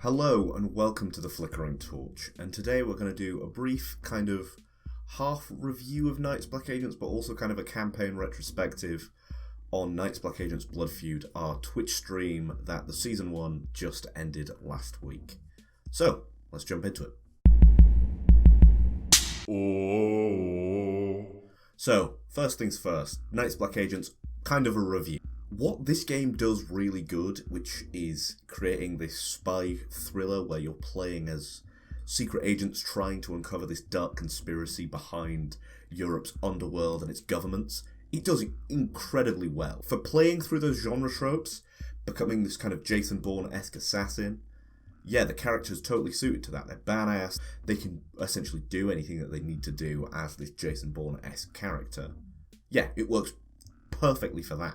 Hello and welcome to the Flickering Torch, and today we're going to do a brief kind of half review of Knights Black Agents, but also kind of a campaign retrospective on Knights Black Agents Blood Feud, our Twitch stream that the Season 1 just ended last week. So, let's jump into it. So, first things first, Knights Black Agents, kind of a review. What this game does really good, which is creating this spy thriller where you're playing as secret agents trying to uncover this dark conspiracy behind Europe's underworld and its governments, it does it incredibly well. For playing through those genre tropes, becoming this kind of Jason Bourne-esque assassin, yeah, the character's totally suited to that. They're badass, they can essentially do anything that they need to do as this Jason Bourne-esque character. Yeah, it works perfectly for that.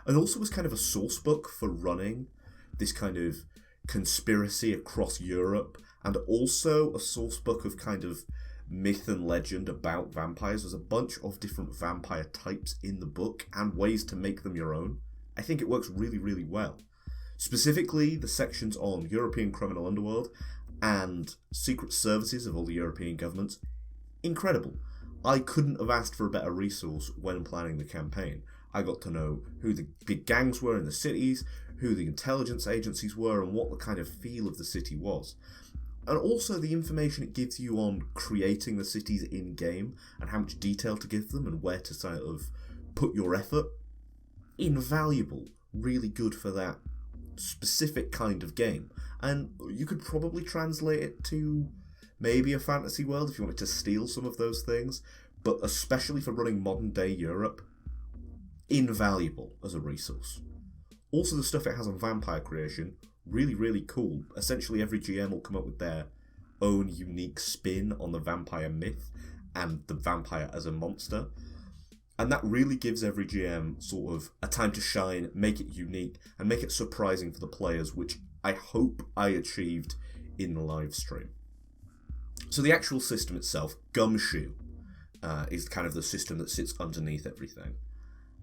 And also was kind of a source book for running this kind of conspiracy across Europe, and also a source book of kind of myth and legend about vampires. There's a bunch of different vampire types in the book and ways to make them your own. I think it works really, really well. Specifically, the sections on European criminal underworld and secret services of all the European governments, incredible. I couldn't have asked for a better resource when planning the campaign. I got to know who the big gangs were in the cities, who the intelligence agencies were, and what the kind of feel of the city was. And also the information it gives you on creating the cities in-game, and how much detail to give them, and where to sort of put your effort. Invaluable. Really good for that specific kind of game. And you could probably translate it to maybe a fantasy world if you wanted to steal some of those things, but especially for running modern-day Europe, invaluable as a resource. Also, the stuff it has on vampire creation, really, really cool. Essentially, every GM will come up with their own unique spin on the vampire myth and the vampire as a monster. And that really gives every GM sort of a time to shine, make it unique, and make it surprising for the players, which I hope I achieved in the live stream. So the actual system itself, Gumshoe, is kind of the system that sits underneath everything.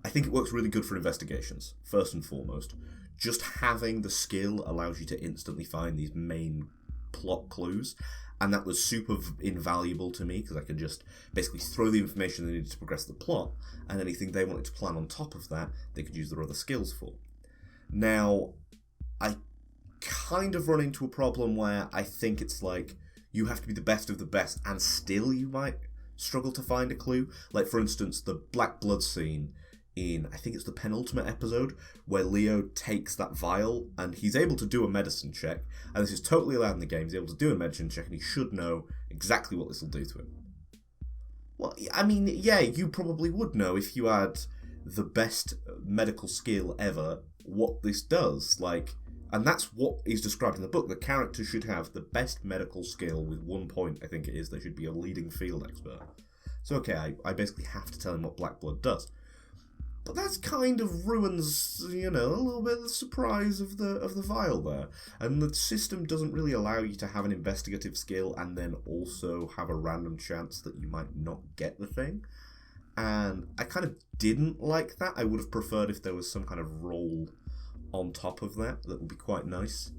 I think it works really good for investigations, first and foremost. Just having the skill allows you to instantly find these main plot clues, and that was super invaluable to me, because I could just basically throw the information they needed to progress the plot, and anything they wanted to plan on top of that, they could use their other skills for. Now, I kind of run into a problem where I think it's like, you have to be the best of the best, and still you might struggle to find a clue. Like, for instance, the Black Blood scene in, I think it's the penultimate episode, where Leo takes that vial, and he's able to do a medicine check, and this is totally allowed in the game. He's able to do a medicine check, and he should know exactly what this will do to him. Well, I mean, yeah, you probably would know if you had the best medical skill ever, what this does. Like, and that's what is described in the book. The character should have the best medical skill with 1 point, I think it is. They should be a leading field expert. So, okay, I basically have to tell him what Black Blood does. But that kind of ruins, a little bit of the surprise of the vial there. And the system doesn't really allow you to have an investigative skill and then also have a random chance that you might not get the thing. And I kind of didn't like that. I would have preferred if there was some kind of roll on top of that. That would be quite nice.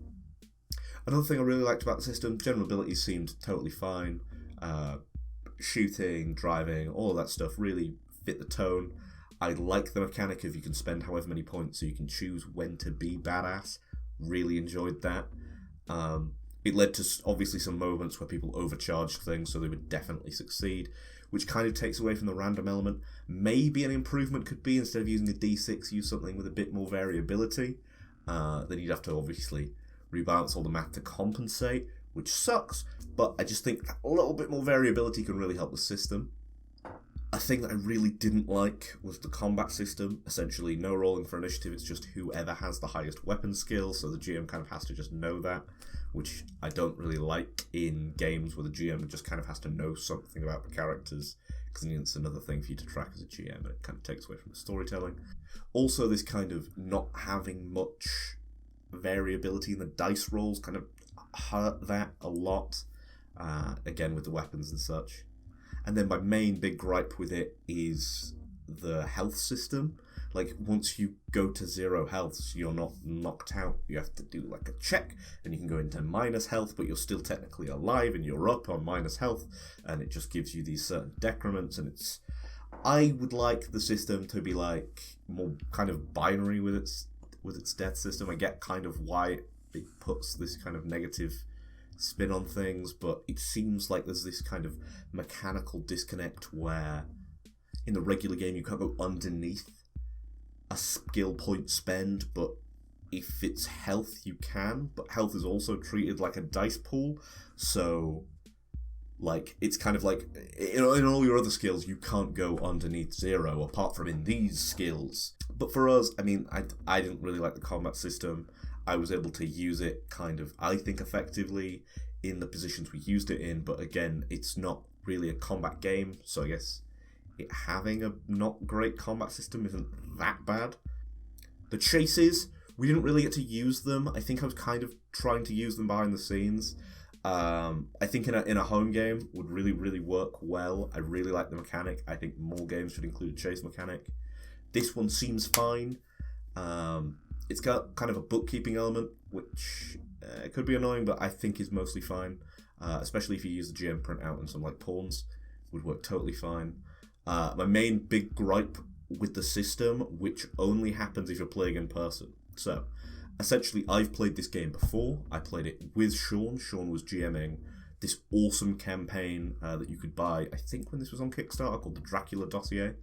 Another thing I really liked about the system, general abilities seemed totally fine. Shooting, driving, all of that stuff really fit the tone. I like the mechanic of you can spend however many points so you can choose when to be badass. Really enjoyed that. It led to obviously some moments where people overcharged things so they would definitely succeed, which kind of takes away from the random element. Maybe an improvement could be, instead of using a D6, use something with a bit more variability. Then you'd have to obviously rebalance all the math to compensate, which sucks, but I just think a little bit more variability can really help the system. A thing that I really didn't like was the combat system. Essentially, no rolling for initiative, it's just whoever has the highest weapon skill, so the GM kind of has to just know that, which I don't really like in games where the GM just kind of has to know something about the characters, because it's another thing for you to track as a GM, and it kind of takes away from the storytelling. Also, this kind of not having much variability in the dice rolls kind of hurt that a lot, again with the weapons and such. And then my main big gripe with it is the health system. Like, once you go to 0 health, so you're not knocked out, you have to do like a check, and you can go into minus health, but you're still technically alive, and you're up on minus health, and it just gives you these certain decrements, and it's... I would like the system to be like more kind of binary with its death system. I get kind of why it puts this kind of negative spin on things, but it seems like there's this kind of mechanical disconnect where in the regular game you can't go underneath a skill point spend, but if it's health you can, but health is also treated like a dice pool, so like it's kind of like in all your other skills you can't go underneath 0 apart from in these skills. But for us, I mean, I didn't really like the combat system. I was able to use it kind of, I think, effectively in the positions we used it in, but again, it's not really a combat game, so I guess it having a not great combat system isn't that bad. The chases, we didn't really get to use them. I think I was kind of trying to use them behind the scenes. I think in a home game would really, really work well. I really like the mechanic. I think more games should include a chase mechanic. This one seems fine. It's got kind of a bookkeeping element, which could be annoying, but I think is mostly fine. Especially if you use the GM printout and some like pawns, would work totally fine. My main big gripe with the system, which only happens if you're playing in person. So, essentially, I've played this game before. I played it with Sean. Sean was GMing this awesome campaign that you could buy, I think when this was on Kickstarter, called the Dracula Dossier.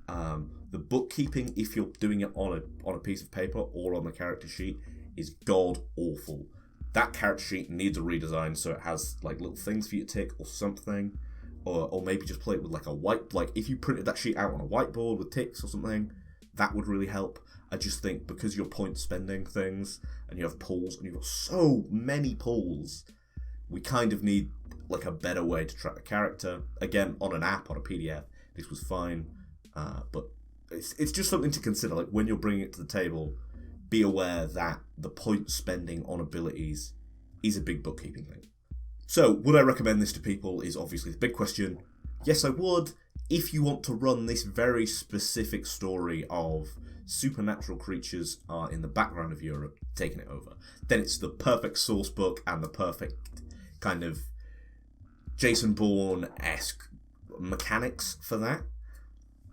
The bookkeeping, if you're doing it on a piece of paper or on the character sheet, is god awful. That character sheet needs a redesign, so it has like little things for you to tick or something, or maybe just play it with like a white, like if you printed that sheet out on a whiteboard with ticks or something, that would really help. I just think because you're point spending things and you have pulls and you've got so many pulls, we kind of need like a better way to track the character. Again, on an app, on a PDF, this was fine, but it's just something to consider. Like when you're bringing it to the table, be aware that the point spending on abilities is a big bookkeeping thing. So, would I recommend this to people is obviously the big question. Yes, I would, if you want to run this very specific story of supernatural creatures are in the background of Europe taking it over. Then it's the perfect source book and the perfect kind of Jason Bourne-esque mechanics for that.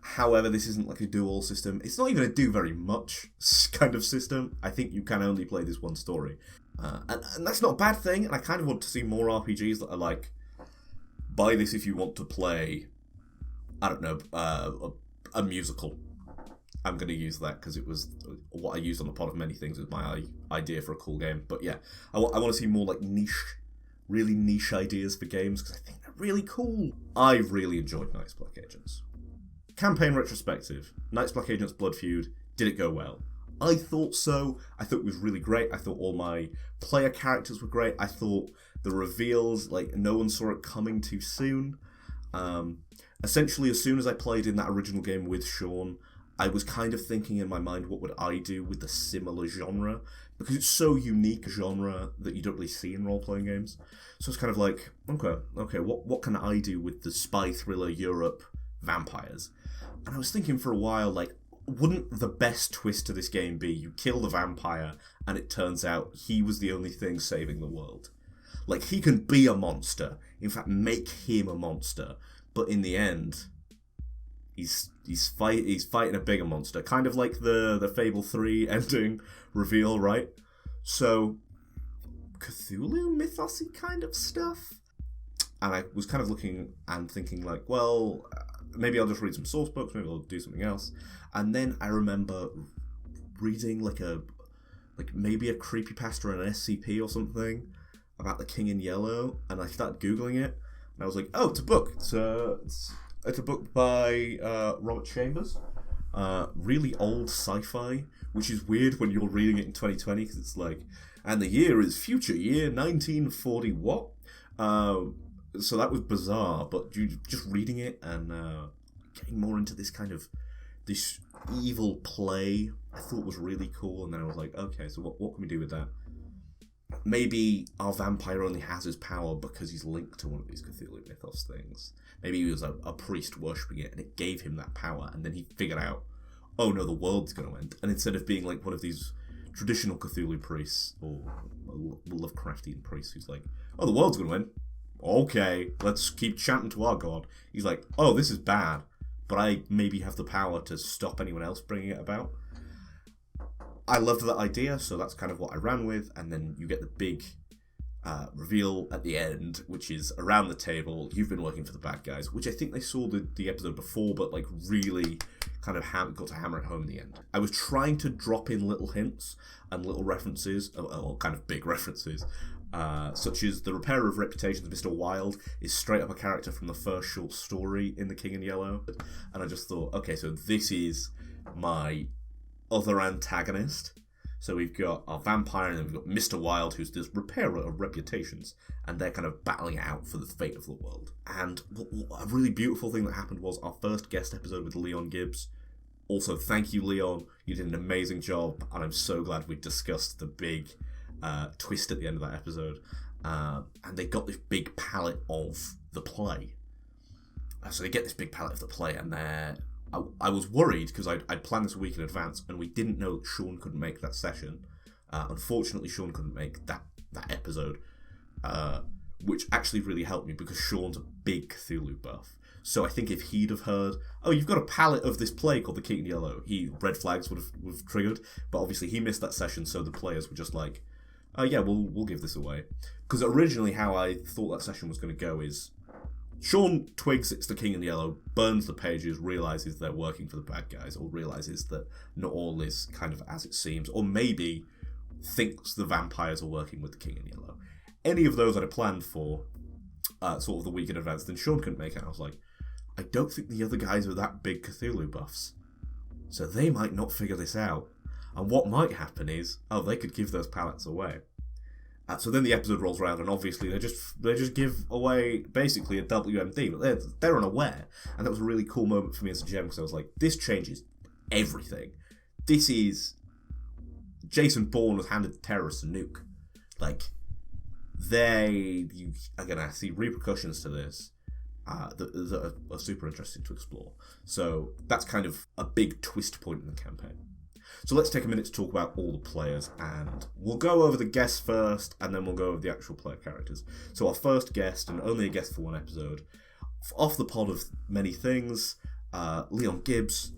However, this isn't like a do-all system. It's not even a do very much kind of system. I think you can only play this one story. And that's not a bad thing, and I kind of want to see more RPGs that are like, buy this if you want to play, I don't know, a musical. I'm going to use that because it was what I used on the Pod of Many Things as my idea for a cool game. But yeah, I want to see more like really niche ideas for games because I think they're really cool. I really enjoyed Night's Black Agents. Campaign retrospective. Night's Black Agents Blood Feud. Did it go well? I thought so. I thought it was really great. I thought all my player characters were great. I thought the reveals, like, no one saw it coming too soon. Essentially, as soon as I played in that original game with Sean, I was kind of thinking in my mind, what would I do with the similar genre? Because it's so unique a genre that you don't really see in role-playing games. So it's kind of like, okay, what can I do with the spy thriller Europe vampires? And I was thinking for a while, like, wouldn't the best twist to this game be you kill the vampire and it turns out he was the only thing saving the world? Like, he can be a monster. In fact, make him a monster. But in the end, he's fighting a bigger monster. Kind of like the Fable 3 ending reveal, right? So, Cthulhu mythos-y kind of stuff. And I was kind of looking and thinking like, well, maybe I'll just read some source books, maybe I'll do something else. And then I remember reading maybe a creepypasta or an SCP or something about the King in Yellow, and I started Googling it, and I was like, oh, it's a book. It's a book by Robert Chambers. Really old sci-fi, which is weird when you're reading it in 2020, because it's like, and the year is future year 1940 what? So that was bizarre, but just reading it and getting more into this kind of this evil play, I thought was really cool. And then I was like, okay, so what can we do with that? Maybe our vampire only has his power because he's linked to one of these Cthulhu mythos things. Maybe he was a priest worshipping it and it gave him that power, and then he figured out, oh no, the world's going to end. And instead of being like one of these traditional Cthulhu priests or Lovecraftian priests who's like, oh, the world's going to end. Okay, let's keep chanting to our god. He's like, oh, this is bad, but I maybe have the power to stop anyone else bringing it about. I loved that idea, so that's kind of what I ran with, and then you get the big reveal at the end, which is around the table, you've been working for the bad guys, which I think they saw the episode before, but like really kind of got to hammer it home in the end. I was trying to drop in little hints and little references, or kind of big references, such as the repairer of reputations, Mr. Wilde, is straight up a character from the first short story in The King in Yellow, and I just thought, okay, so this is my other antagonist. So we've got our vampire, and then we've got Mr. Wilde, who's this repairer of reputations, and they're kind of battling it out for the fate of the world. And a really beautiful thing that happened was our first guest episode with Leon Gibbs. Also, thank you, Leon. You did an amazing job, and I'm so glad we discussed the big twist at the end of that episode. And they got this big palette of the play. So they get this big palette of the play, and I was worried because I'd planned this a week in advance, and we didn't know that Sean couldn't make that session. Unfortunately, Sean couldn't make that episode, which actually really helped me because Sean's a big Cthulhu buff. So I think if he'd have heard, oh, you've got a palette of this play called The King in Yellow, red flags would have triggered. But obviously he missed that session, so the players were just like, oh yeah, we'll give this away. Because originally how I thought that session was going to go is, Sean twigs it's The King in Yellow, burns the pages, realises they're working for the bad guys, or realises that not all is kind of as it seems, or maybe thinks the vampires are working with The King in Yellow. Any of those I'd have planned for sort of the week in advance, then Sean couldn't make it. I was like, I don't think the other guys are that big Cthulhu buffs, so they might not figure this out. And what might happen is, oh, they could give those palettes away. So then the episode rolls around, and obviously they just give away basically a WMD, but they're unaware, and that was a really cool moment for me as a GM because I was like, this changes everything. This is Jason Bourne was handed terrorists a nuke. Like you are gonna see repercussions to this that are super interesting to explore. So that's kind of a big twist point in the campaign. So let's take a minute to talk about all the players, and we'll go over the guests first, and then we'll go over the actual player characters. So our first guest, and only a guest for one episode, off the pod of many things, Leon Gibbs,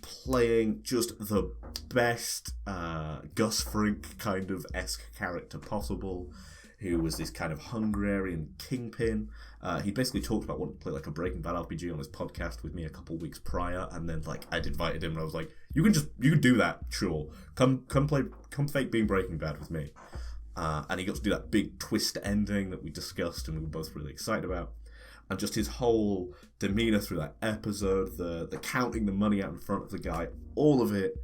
playing just the best Gus Frink kind of esque character possible, who was this kind of Hungarian kingpin. He basically talked about wanting to play like a Breaking Bad RPG on his podcast with me a couple weeks prior, and then like I'd invited him and I was like, you can do that, sure. Come fake being Breaking Bad with me. And he got to do that big twist ending that we discussed and we were both really excited about. And just his whole demeanour through that episode, the counting the money out in front of the guy, all of it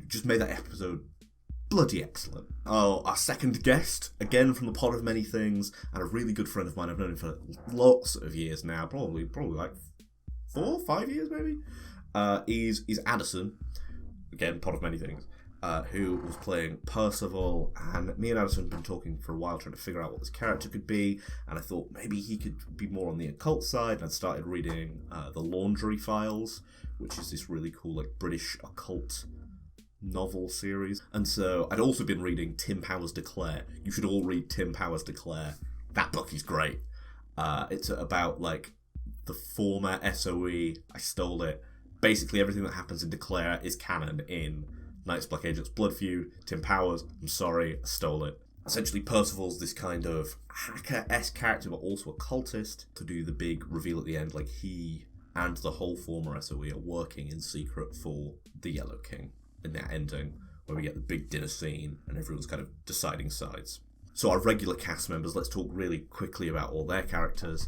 just made that episode bloody excellent. Oh, our second guest, again from the pod of many things, and a really good friend of mine. I've known him for lots of years now, probably like 4 or 5 years maybe. Is Addison, again pod of many things, who was playing Percival, and me and Addison have been talking for a while trying to figure out what this character could be, and I thought maybe he could be more on the occult side, and I'd started reading the Laundry Files, which is this really cool like British occult novel series. And so I'd also been reading Tim Powers Declare. You should all read Tim Powers Declare. That book is great. It's about like the former SOE. I stole it. Basically everything that happens in Declare is canon in Knights Black Agents Blood Feud. Tim Powers, I'm sorry, I stole it. Essentially Percival's this kind of hacker-esque character but also a cultist. To do the big reveal at the end, like he and the whole former SOE are working in secret for the Yellow King. In that ending, where we get the big dinner scene and everyone's kind of deciding sides. So our regular cast members, let's talk really quickly about all their characters.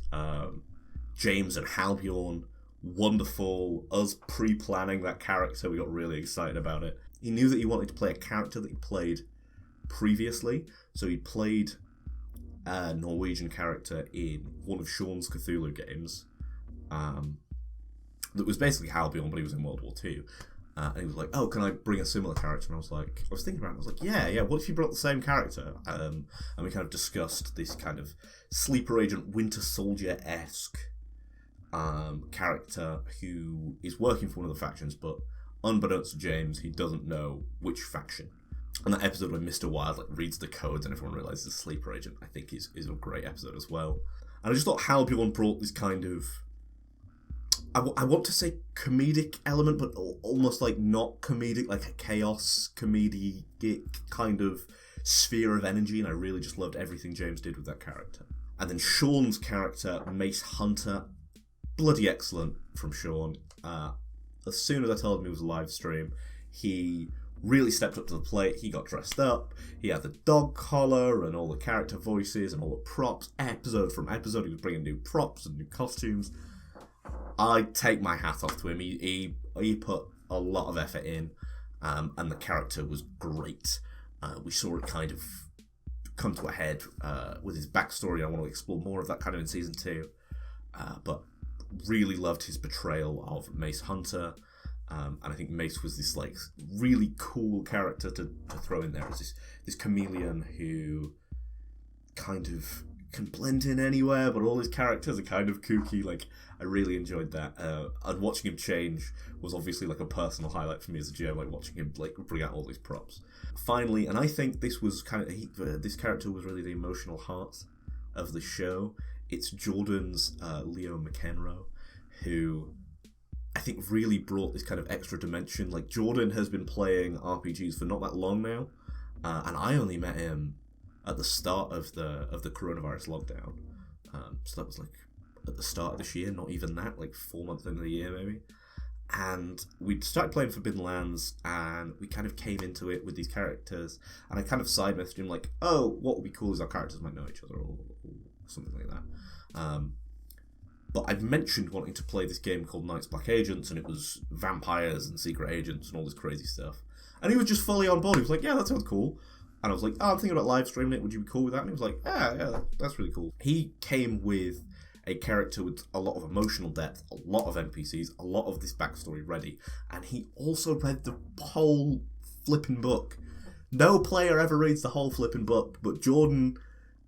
James and Halbjorn, wonderful. Us pre-planning that character, we got really excited about it. He knew that he wanted to play a character that he played previously, so he played a Norwegian character in one of Sean's Cthulhu games. That was basically Halbjorn, but he was in World War II. And he was like, oh, can I bring a similar character? And I was thinking about it, I was like, yeah, what if you brought the same character? And we kind of discussed this kind of sleeper agent, Winter Soldier-esque character who is working for one of the factions, but unbeknownst to James, he doesn't know which faction. And that episode when Mr. Wild reads the codes and everyone realizes it's a sleeper agent, I think is a great episode as well. And I just thought how everyone brought this kind of, I want to say comedic element, but almost not comedic, like a chaos comedic kind of sphere of energy, and I really just loved everything James did with that character. And then Sean's character, Mace Hunter, bloody excellent from Sean. As soon as I told him it was a live stream, he really stepped up to the plate. He got dressed up, he had the dog collar and all the character voices and all the props. Episode from episode, he was bringing new props and new costumes. I take my hat off to him. He put a lot of effort in, and the character was great. We saw it kind of come to a head with his backstory. I want to explore more of that kind of in season 2, but really loved his portrayal of Mace Hunter. And I think Mace was this really cool character to throw in there as this chameleon who kind of can blend in anywhere, but all his characters are kind of kooky. I really enjoyed that. And watching him change was obviously a personal highlight for me as a GM, watching him bring out all these props. Finally, and I think this was this character was really the emotional heart of the show. It's Jordan's Leo McEnroe, who I think really brought this kind of extra dimension. Jordan has been playing RPGs for not that long now, and I only met him at the start of the coronavirus lockdown. So that was at the start of this year, not even that, 4 months into the year maybe. And we started playing Forbidden Lands, and we kind of came into it with these characters, and I kind of side messaged him oh, what would be cool is our characters might know each other, or something like that. But I'd mentioned wanting to play this game called Night's Black Agents, and it was vampires and secret agents and all this crazy stuff. And he was just fully on board. He was like, yeah, that sounds cool. And I was like, oh, I'm thinking about live streaming it. Would you be cool with that? And he was like, yeah, that's really cool. He came with a character with a lot of emotional depth, a lot of NPCs, a lot of this backstory ready. And he also read the whole flipping book. No player ever reads the whole flipping book, but Jordan,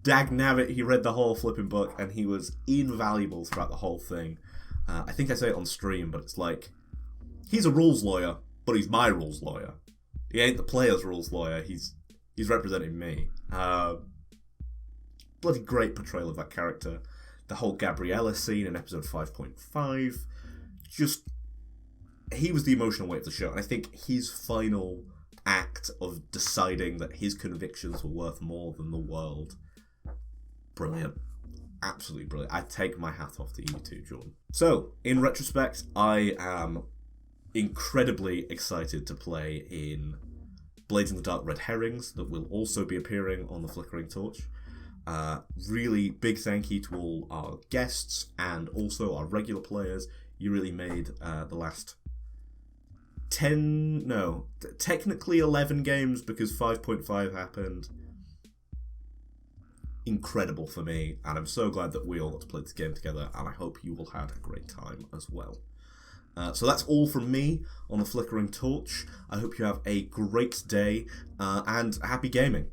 dagnabbit, he read the whole flipping book, and he was invaluable throughout the whole thing. I think I say it on stream, but it's he's a rules lawyer, but he's my rules lawyer. He ain't the player's rules lawyer, he's representing me. Bloody great portrayal of that character. The whole Gabriella scene in episode 5.5, he was the emotional weight of the show, and I think his final act of deciding that his convictions were worth more than the world, brilliant. Absolutely brilliant. I take my hat off to you too, Jordan. So, in retrospect, I am incredibly excited to play in Blades in the Dark Red Herrings, that will also be appearing on the Flickering Torch. Really big thank you to all our guests and also our regular players. You really made the last technically 11 games, because 5.5 happened, incredible for me, and I'm so glad that we all got to play this game together, and I hope you all had a great time as well. So that's all from me on the Flickering Torch. I hope you have a great day, and happy gaming.